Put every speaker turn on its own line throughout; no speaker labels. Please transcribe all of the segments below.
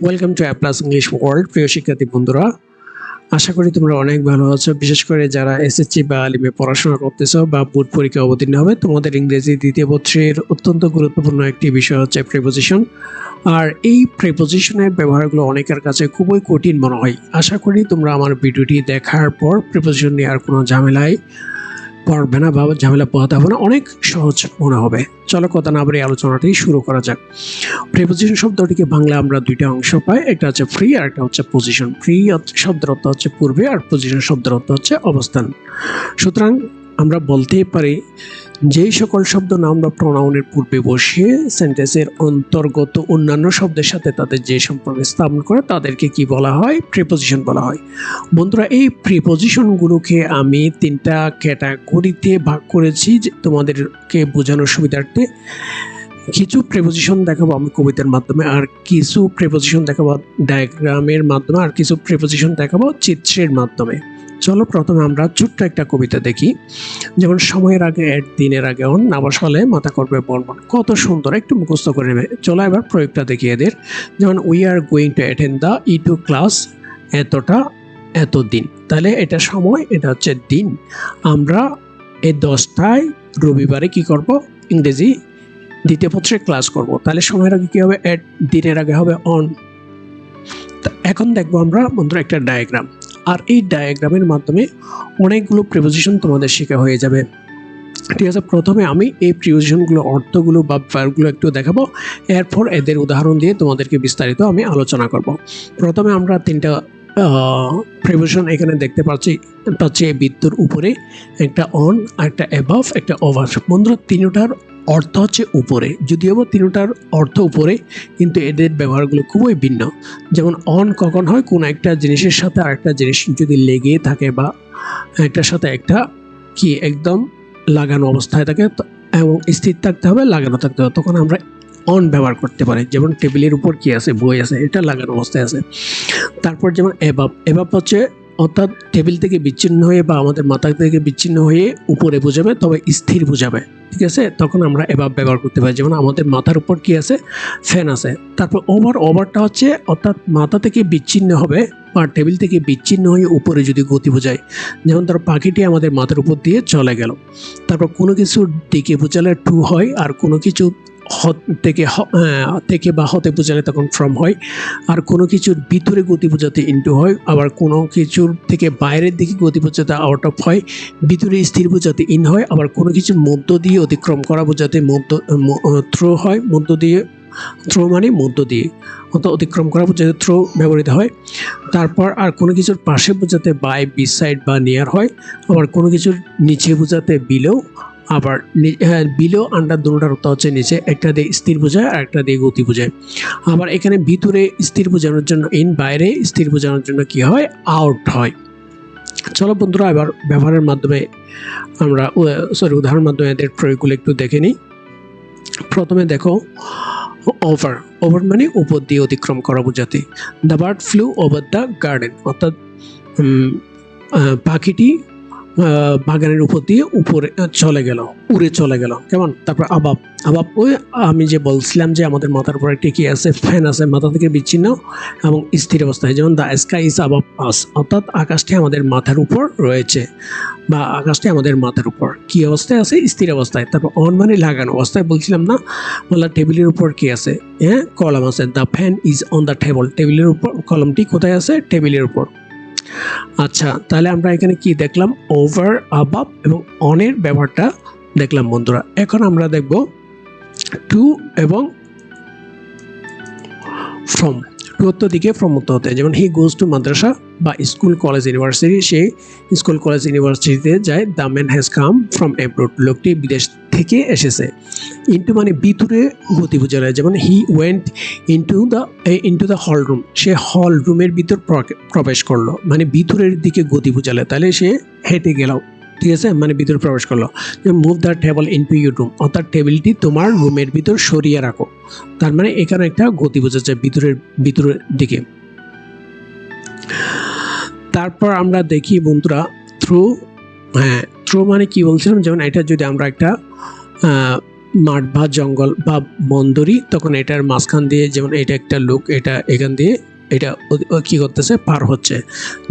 Welcome to applause English world. প্রিয় শিক্ষার্থী বন্ধুরা, আশা করি তোমরা অনেক ভালো আছো। বিশেষ করে যারা এসএসসি বা আলিমে পড়াশোনা করতেছো বা বোর্ড পরীক্ষা অবতীর্ণ হবে, তোমাদের ইংরেজি দ্বিতীয় পত্রের অত্যন্ত গুরুত্বপূর্ণ একটি বিষয় হচ্ছে প্রিপোজিশন। আর এই প্রিপোজিশনের ব্যবহারগুলো অনেকের কাছে খুবই কঠিন মনে হয়। আশা করি তোমরা আমার ভিডিওটি দেখার পর প্রিপোজিশন নিয়ে আর কোনো ঝামেলায় পড়বে না বা ঝামেলা পোহাতে হবে না, অনেক সহজ মনে হবে। চলো কথা না বলে আলোচনাটি শুরু করা যাক। প্রিপোজিশন শব্দটিকে বাংলা আমরা দুইটা অংশ পাই, একটা হচ্ছে ফ্রি আর একটা হচ্ছে পজিশন। ফ্রি শব্দের অর্থ হচ্ছে পূর্বে আর পজিশন শব্দের অর্থ হচ্ছে অবস্থান। সুতরাং আমরা বলতেই পারি যেই সকল শব্দ নাউন বা প্রোনাউনের পূর্বে বসিয়ে সেন্টেন্সের অন্তর্গত অন্যান্য শব্দের সাথে তাদের যে সম্পর্ক স্থাপন করে তাদেরকে কি বলা হয়? প্রিপোজিশন বলা হয়। বন্ধুরা, এই প্রিপোজিশনগুলোকে আমি তিনটা ক্যাটাগরিতে ভাগ করেছি যে তোমাদেরকে বোঝানোর সুবিধার্থে। কিছু প্রিপোজিশন দেখাবো আমি কবিতার মাধ্যমে, আর কিছু প্রিপোজিশন দেখাবো ডায়াগ্রামের মাধ্যমে, আর কিছু প্রিপোজিশন দেখাবো চিত্রের মাধ্যমে। চলো প্রথমে আমরা ছোট্ট একটা কবিতা দেখি। যেমন সময়ের আগে এড, দিনের আগে অন, নামাজ হলে মাথা করবে বনবন। কত সুন্দর, একটু মুখস্থ করে নেবে। চলো এবার প্রয়োগটা দেখি এদের। যেমন we are going to attend the ইটু ক্লাস এতটা এতদিন। তাহলে এটা সময়, এটা হচ্ছে দিন। আমরা এই 10টায় রবিবারে কি করব? ইংরেজি দ্বিতীয় পত্রে ক্লাস করব। তাহলে সময়ের আগে কি হবে? এট, দিনের আগে হবে অন। এখন দেখবো আমরা বন্ধুরা একটা ডায়াগ্রাম, আর এই ডায়াগ্রামের মাধ্যমে অনেকগুলো প্রিপোজিশন তোমাদের শেখা হয়ে যাবে। ঠিক আছে, প্রথমে আমি এই প্রিপোজিশনগুলো অর্থগুলো বা ভার্বগুলো একটু দেখাবো, এরপর এদের উদাহরণ দিয়ে তোমাদেরকে বিস্তারিত আমি আলোচনা করব। প্রথমে আমরা তিনটা প্রিপোজিশন এখানে দেখতে পাচ্ছি। একটা হচ্ছে বিদ্যুৎ উপরে, একটা অন, একটা অ্যাবাভ, একটা ওভার। বন্ধুরা, তিনটার অর্থ হচ্ছে উপরে, যদিও তিনটার অর্থ উপরে, কিন্তু এদের ব্যবহারগুলো খুবই ভিন্ন। যেমন অন কখন হয়? কোনো একটা জিনিসের সাথে আরেকটা জিনিস যদি লেগে থাকে বা একটার সাথে একটা কি একদম লাগানো অবস্থায় থাকে এবং স্থির থাকতে হবে, লাগানো থাকতে হবে, তখন আমরা অন ব্যবহার করতে পারি। যেমন টেবিলের উপর কি আছে? বই আছে, এটা লাগানো অবস্থায় আছে। তারপর যেমন অ্যাবাভ, অ্যাবাভ হচ্ছে অর্থাৎ টেবিল থেকে বিচ্ছিন্ন হয়ে বা আমাদের মাথা থেকে বিচ্ছিন্ন হয়ে উপরে বোঝাবে, তবে স্থির বোঝাবে। ঠিক আছে, তখন আমরা অ্যাবাভ ব্যবহার করতে পারি। যেমন আমাদের মাথার উপর কি আছে? ফ্যান আছে। তারপর ওভার, ওভারটা হচ্ছে অর্থাৎ মাথা থেকে বিচ্ছিন্ন হবে বা টেবিল থেকে বিচ্ছিন্ন হয়ে উপরে যদি গতি বোঝায়। যেমন ধরো পাখিটি আমাদের মাথার উপর দিয়ে চলে গেল। তারপর কোনো কিছুর দিকে বোঝালে টু হয়, আর কোনো কিছু থেকে বা হতে বোঝালে তখন ফ্রম হয়, আর কোনো কিছুর ভিতরে গতি বোঝাতে ইনটু হয়, আবার কোনো কিছুর থেকে বাইরের দিকে গতি বোঝাতে আউট অফ হয়, ভিতরে স্থির বোঝাতে ইন হয়, আবার কোনো কিছুর মধ্য দিয়ে অতিক্রম করা বোঝাতে থ্রো হয়। মধ্য দিয়ে, থ্রো মানে মধ্য দিয়ে, অর্থাৎ অতিক্রম করা বোঝাতে থ্রো ব্যবহৃত হয়। তারপর আর কোনো কিছুর পাশে বোঝাতে বাই, বিসাইড বা নিয়ার হয়, আবার কোনো কিছুর নিচে বোঝাতে বিলো, আবার বিলো আন্ডার দুটোটার অর্থ হচ্ছে নিচে, একটা দিয়ে স্থির বোঝায় আর একটা দিয়ে গতি বোঝায়। আবার এখানে ভিতরে স্থির বোঝানোর জন্য ইন, বাইরে স্থির বোঝানোর জন্য কি হয়? আউট হয়। চলো বন্ধুরা, এবার ব্যবহারের মাধ্যমে আমরা উদাহরণের মাধ্যমে এদের প্রয়োগগুলো একটু দেখে নিই। প্রথমে দেখো ওভার, ওভার মানে উপর দিয়ে অতিক্রম করা বোঝাতে। The bird flu over the garden, অর্থাৎ পাখিটি বাগানের উপর দিয়ে উপরে চলে গেল, উড়ে চলে গেল। কেমন? তারপর আবাব, আবাব ওই আমি যে বলছিলাম যে আমাদের মাথার উপর একটি কি আছে? ফ্যান আছে, মাথা থেকে বিচ্ছিন্ন এবং স্থির অবস্থায়। যেমন দ্য স্কাই ইজ আবাব আস, অর্থাৎ আকাশটি আমাদের মাথার উপর রয়েছে বা আকাশটি আমাদের মাথার উপর কি অবস্থায় আছে? স্থির অবস্থায়। তারপর অন মানে লাগানো অবস্থায়, বলছিলাম না? বললাম টেবিলের উপর কি আছে? হ্যাঁ, কলম আছে। The fan is on the table, টেবিলের উপর, কলমটি কোথায় আছে? টেবিলের উপর। আচ্ছা, তাহলে আমরা এখানে কি দেখলাম? ওভার, আবাব এবং অনের ব্যবহারটা দেখলাম বন্ধুরা। এখন আমরা দেখব টু এবং ফ্রম। টু অর্থ দিকে, ফ্রম অর্থ হতে। যেমন হি গোজ টু মাদ্রাসা বা স্কুল, কলেজ, ইউনিভার্সিটি, সে স্কুল, কলেজ, ইউনিভার্সিটিতে যায়। The man has come from abroad, লোকটি বিদেশ থেকে এসেছে। ইন্টু মানে ভিতরে গতি বোঝালে। যেমন he went into the hall room, সে হল রুমের ভিতর প্রবেশ করলো, মানে ভিতরের দিকে গতি বোঝালে। তাহলে সে হেঁটে গেল। ঠিক আছে, মানে ভিতরে প্রবেশ করলো। Move the table into your room, অর্থাৎ টেবিলটি তোমার রুমের ভিতর সরিয়ে রাখো। তার মানে এখানে একটা গতি বোঝাচ্ছে ভিতরের দিকে। তারপর আমরা দেখি বন্ধুরা থ্রু। হ্যাঁ, থ্রু মানে কি বলছিলাম? যেমন এটা যদি আমরা একটা মাঠ বা জঙ্গল বা বন্দরি, তখন এটার মাঝখান দিয়ে, যেমন এটা একটা লোক, এটা এখান দিয়ে এটা কি করতেছে, পার হচ্ছে।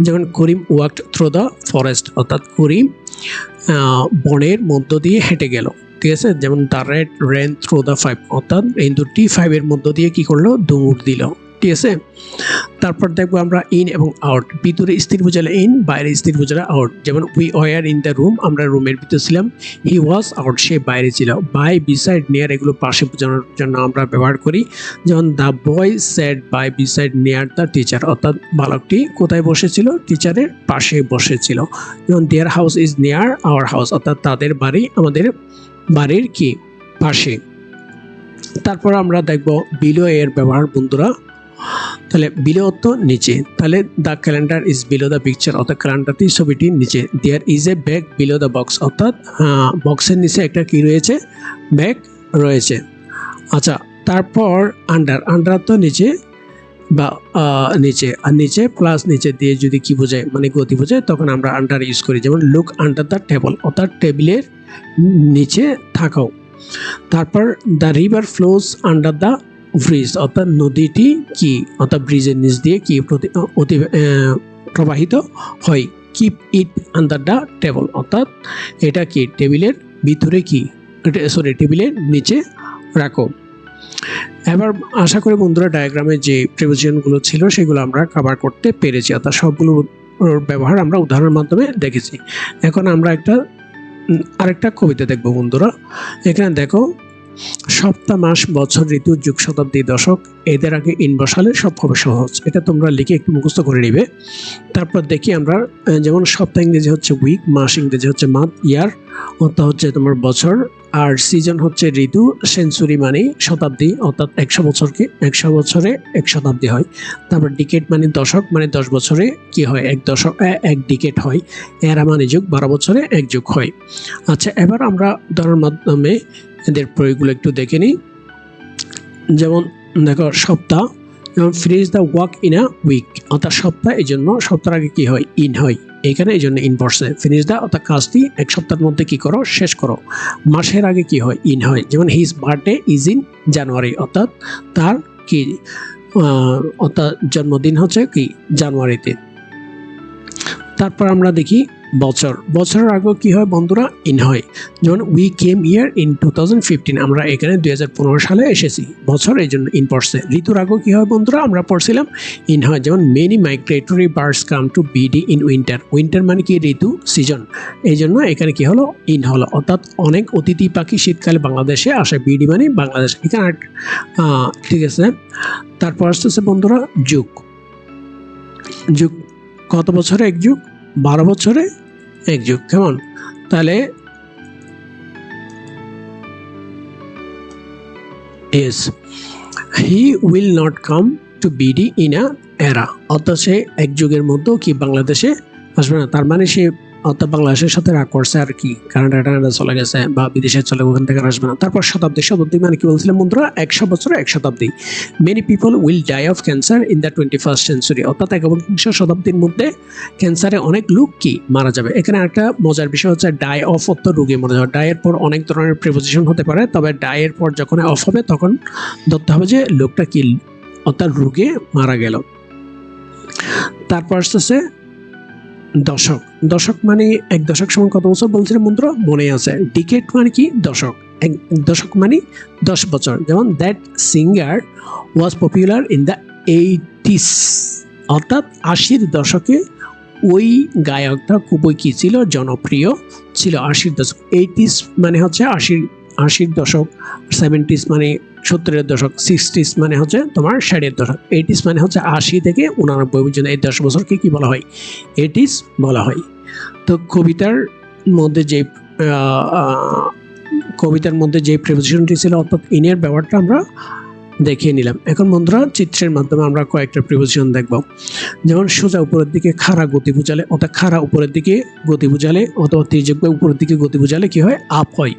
যেমন করিম ওয়াকড থ্রু দ্য ফরেস্ট, অর্থাৎ করিম বনের মধ্য দিয়ে হেঁটে গেল। ঠিক আছে, যেমন the rat ran through the pipe, অর্থাৎ ইন্দুরটি ফাইভের মধ্য দিয়ে কি করলো, দৌড় দিল। ঠিক আছে, তারপর দেখবো আমরা ইন এবং আউট। ভিতরে স্থির বোঝালে ইন, বাইরে স্থির বোঝালে আউট। যেমন we were in the room, আমরা রুমের ভিতরে ছিলাম। হি ওয়াজ আউট, সে বাইরে ছিল। বাই, বিসাইড, নিয়ার, এগুলো পাশে বোঝানোর জন্য আমরা ব্যবহার করি। যেমন the boy sat by beside near the teacher, অর্থাৎ বালকটি কোথায় বসেছিল, টিচারের পাশে বসেছিল। যেমন their house is near our house, অর্থাৎ তাদের বাড়ি আমাদের বাড়ির কি পাশে। তারপর আমরা দেখবো বিলো এর ব্যবহার বন্ধুরা। তাহলে বিলো অর্থ নিচে, তাহলে the calendar is below the picture, অর্থাৎ ক্যালেন্ডারটি ছবিটির নিচে। There is a bag below the box, অর্থাৎ বক্সের নিচে একটা কি রয়েছে, ব্যাগ রয়েছে। আচ্ছা, তারপর আন্ডার, আন্ডার তো নিচে বা নিচে, আর নিচে প্লাস নিচে দিয়ে যদি কি বোঝায়, মানে গতি বোঝায়, তখন আমরা আন্ডার ইউজ করি। যেমন লুক আন্ডার দ্য টেবল, অর্থাৎ টেবিলের নিচে থাকাও। তারপর the river flows under the bridge, অর্থাৎ নদীটি কি, অর্থাৎ ব্রিজের নিচ দিয়ে কি প্রবাহিত হয়। Keep it under the table, অর্থাৎ এটা কি টেবিলের ভিতরে কি, সরি টেবিলের নিচে রাখো। এবার আশা করি বন্ধুরা ডায়াগ্রামে যে প্রিপোজিশনগুলো ছিল সেগুলো আমরা কভার করতে পেরেছি, অর্থাৎ সবগুলো ব্যবহার আমরা উদাহরণের মাধ্যমে দেখেছি। এখন আমরা আরেকটা কবিতা দেখব বন্ধুরা। এখানে দেখো, সপ্তাহ, মাস, বছর, ঋতু, যুগ, শতাব্দী, দশক, এদের আগে ইন বসালে সব হবে সহজ। এটা তোমরা লিখে একটু মুখস্থ করে নিবে। তারপর দেখি আমরা, যেমন সপ্তাহ ইংরেজি হচ্ছে উইক, মাস ইংরেজি হচ্ছে মান্থ, ইয়ার অর্থাৎ হচ্ছে তোমার বছর, আর সিজন হচ্ছে ঋতু, সেঞ্চুরি মানে শতাব্দী, অর্থাৎ 100 বছরকে 100 বছরে 1 শতাব্দী হয়। তারপর ডিকেট মানে দশক, মানে 10 বছরে কি হয়, 1 দশক 1 ডিকেট হয়। এরা মানে যুগ, 12 বছরে 1 যুগ হয়। আচ্ছা, এবার আমরা উদাহরণের মাধ্যমে এদের প্রয়োগগুলো একটু দেখে নিই। যেমন দেখো, সপ্তাহ, যেমন finish the work in a week, অর্থাৎ সপ্তাহ, এই জন্য সপ্তাহের আগে কি হয়, ইন হয়, এখানে এই জন্য ইন পড়ছে। ফিনিশ দ্য অর্থাৎ কাজটি 1 সপ্তাহের মধ্যে কি করো, শেষ করো। মাসের আগে কি হয়, ইন হয়। যেমন his birthday is in January, অর্থাৎ তার কি অর্থাৎ জন্মদিন হচ্ছে কি জানুয়ারিতে। তারপর আমরা দেখি বছর, বছরের আগে কি হয় বন্ধুরা, ইন হয়। যেমন উই কেম ইয়ার ইন 2015, আমরা এখানে 2015 সালে এসেছি, বছর এই জন্য ইন পড়ছে। ঋতুর আগে কি হয় বন্ধুরা, আমরা পড়ছিলাম ইন হয়। যেমন many migratory birds come to BD in winter, winter মানে কি ঋতু, সিজন, এই জন্য এখানে কি হলো, ইন হলো। অর্থাৎ অনেক অতিথি পাখি শীতকালে বাংলাদেশে আসে, বিডি মানে বাংলাদেশ, এখানে ঠিক আছে। তারপর আসতেছে বন্ধুরা যুগ, যুগ কত বছরে 1 যুগ, 12 বছরে 1 যুগ। কেমন, তাহলে as he will not come to BD in a era, অর্থাৎ সে 1 যুগের মধ্যেও কি বাংলাদেশে আসবে না। তার মানে সে অর্থাৎ বাংলাদেশের সাথে রাগ করছে আর কি, কানাডা চলে গেছে বা বিদেশে চলে, ওখান থেকে আসবে না। তারপর শতাব্দী, শতাব্দী মানে কি বলছিলাম বন্ধুরা, 100 বছরে 1 শতাব্দী। Many people will die of cancer in the 21st century, অর্থাৎ 21শ শতাব্দীর মধ্যে ক্যান্সারে অনেক লোক কি মারা যাবে। এখানে একটা মজার বিষয় হচ্ছে ডাই অফ অর্থ রোগে মারা যাওয়া। ডাই এর পর অনেক ধরনের প্রিপোজিশন হতে পারে, তবে ডাই এর পর যখন অফ হবে তখন ধরতে হবে যে লোকটা কি অর্থাৎ রোগে মারা গেল। তারপর আসতেছে দশক, দশক মানে 1 দশক সমান কত বছর বলছিলাম বন্ধুরা, মনে আছে। ডিকেট মানে কি দশক, 1 দশক মানে 10 বছর। যেমন that singer was popular in the 80s, অর্থাৎ 80-র দশকে ওই গায়কটা খুবই কি ছিল, জনপ্রিয় ছিল। 80-র দশক, 80s মানে হচ্ছে 80-র দশক, 70s মানে 70-এর দশক, 60s মানে হচ্ছে তোমার 60-এর দশক, 80s মানে হচ্ছে 80 থেকে 89 পর্যন্ত, এই 10 বছরকে কি বলা হয়, 80s বলা হয়। তো কবিতার মধ্যে যে প্রিপোজিশনটি ছিল অর্থাৎ ইনের ব্যবহারটা আমরা দেখিয়ে নিলাম। এখন বন্ধুরা চিত্রের মাধ্যমে আমরা কয়েকটা প্রিপোজিশন দেখব। যেমন সোজা উপরের দিকে খাড়া গতি বোঝালে, অর্থাৎ খাড়া উপরের দিকে গতি বোঝালে, অথবা তির্যক উপরের দিকে গতি বোঝালে কি হয়, আপ হয়।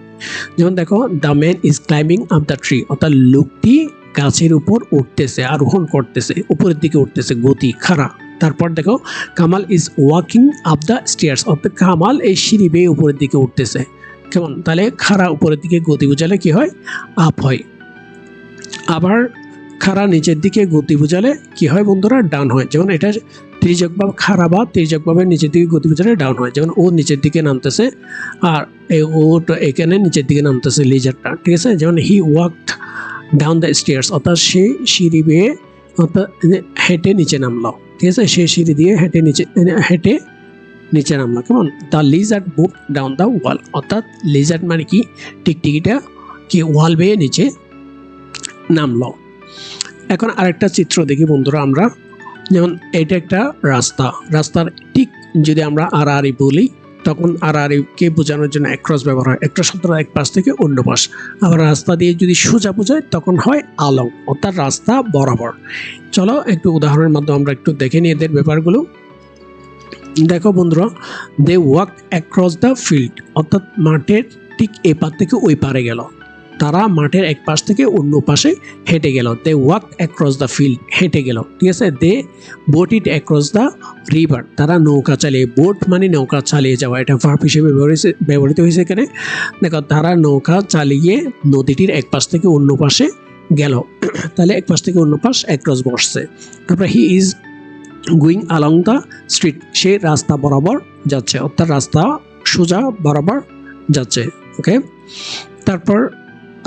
যেমন দেখো, the man is climbing up the tree, অর্থাৎ লোকটি গাছের উপর উঠতেছে, আরোহণ করতেছে, উপরের দিকে উঠতেছে, গতি খাড়া। তারপর দেখো, Kamal is walking up the stairs, অর্থাৎ কামাল এই সিঁড়ি বেয়ে উপরের দিকে উঠতেছে। কেমন? তাহলে খাড়া উপরের দিকে গতি বোঝালে কি হয়? আপ হয়। আবার খাড়া নিচের দিকে গতি বোঝালে কি হয় বন্ধুরা? ডাউন হয়। যেমন এটা তির্যকভাবে খাড়া বা তির্যকভাবে নিচের দিকে গতি বোঝালে ডাউন হয়। যেমন ও নিচের দিকে নামতেছে আর ও এখানে নিচের দিকে নামতেছে লিজারটা, ঠিক আছে? যেমন হি ওয়াকড ডাউন দ্য স্টেয়ার্স, অর্থাৎ সে সিঁড়ি বেয়ে অর্থাৎ হেঁটে নিচে নামলো, ঠিক আছে? সে সিঁড়ি দিয়ে হেঁটে নিচে নামলো। কেমন? The lizard move down the wall, অর্থাৎ লিজার্ড মানে কি? টিকটিকিটা কি ওয়াল বেয়ে নিচে নামলো। এখন আরেকটা চিত্র দেখি বন্ধুরা আমরা। যেমন এটা একটা রাস্তা, রাস্তার ঠিক যদি আমরা আড়াআড়ি বলি তখন আড়াআড়িকে বোঝানোর জন্য অ্যাক্রস ব্যবহার হয়। একটা শব্দের এক পাশ থেকে অন্য পাশ। আবার রাস্তা দিয়ে যদি সোজা বোঝায় তখন হয় আলং, অর্থাৎ রাস্তা বরাবর। চলো একটু উদাহরণের মাধ্যমে আমরা একটু দেখে নিই এদের ব্যাপারগুলো। দেখো বন্ধুরা, they walk across the field, অর্থাৎ মাঠের ঠিক এ পার থেকে ওই পারে গেল। তারা মাঠের এক পাশ থেকে অন্য পাশে হেঁটে গেল। They walk across the field, হেঁটে গেল, ঠিক আছে? They boat it across the river, তারা নৌকা চালিয়ে, বোট মানে নৌকা চালিয়ে যাওয়া, এটা ভার্ব হিসেবে ব্যবহৃত হয়েছে এখানে। দেখো, তারা নৌকা চালিয়ে নদীটির এক পাশ থেকে অন্য পাশে গেল। তাহলে এক পাশ থেকে অন্য পাশ অ্যাক্রস বসছে। তারপরে he is going along the street, সে রাস্তা বরাবর যাচ্ছে, অর্থাৎ রাস্তা সোজা বরাবর যাচ্ছে। ওকে, তারপর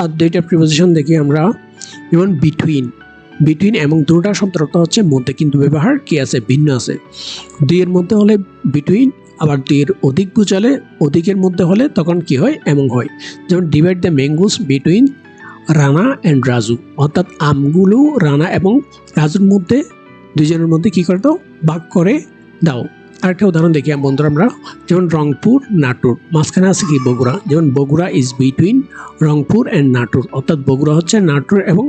আর দুইটা প্রিপোজিশন দেখি আমরা। যেমন বিটুইন, বিটুইন এবং দুটা শব্দের অর্থ হচ্ছে মধ্যে, কিন্তু ব্যবহার কি আছে? ভিন্ন আছে। দুইয়ের মধ্যে হলে বিটুইন, আবার দুইয়ের অধিক বুঝালে, অধিকের মধ্যে হলে তখন কি হয়? এমন হয়। যেমন divide the mangoes between Rana and Raju, অর্থাৎ আমগুলো রানা এবং রাজুর মধ্যে, দুইজনের মধ্যে কি করে দাও? ভাগ করে দাও। আরেকটা উদাহরণ দেখি বন্ধুরা আমরা। যেমন রংপুর নাটোর, মাঝখানে আছে কি? বগুড়া। যেমন Bogura is between Rangpur and Natore, অর্থাৎ বগুড়া হচ্ছে নাটোর এবং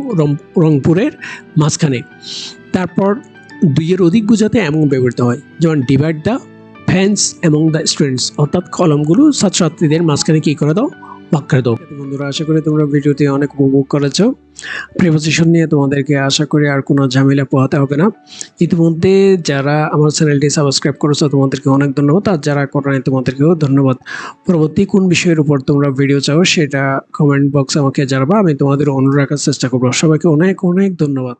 রংপুরের মাঝখানে। তারপর দুইয়ের অধিক বোঝাতে এমন ব্যবহৃত হয়। যেমন divide the fans among the students, অর্থাৎ কলমগুলো ছাত্রছাত্রীদের মাঝখানে কি করে দাও? ভাগ করে দাও। বন্ধুরা, আশা করি তোমরা ভিডিওতে অনেক উপভোগ করেছো। প্রিপোজিশন নিয়ে তোমাদেরকে আশা করি আর কোনো ঝামেলা পোহাতে হবে না। ইতিমধ্যে যারা আমার চ্যানেলটি সাবস্ক্রাইব করেছো তোমাদেরকে অনেক ধন্যবাদ, আর যারা করো নাই তোমাদেরকেও ধন্যবাদ। পরবর্তী কোন বিষয়ের উপর তোমরা ভিডিও চাও সেটা কমেন্ট বক্সে আমাকে জানাবা, আমি তোমাদের অনুরোধ রাখার চেষ্টা করবো। সবাইকে অনেক অনেক ধন্যবাদ।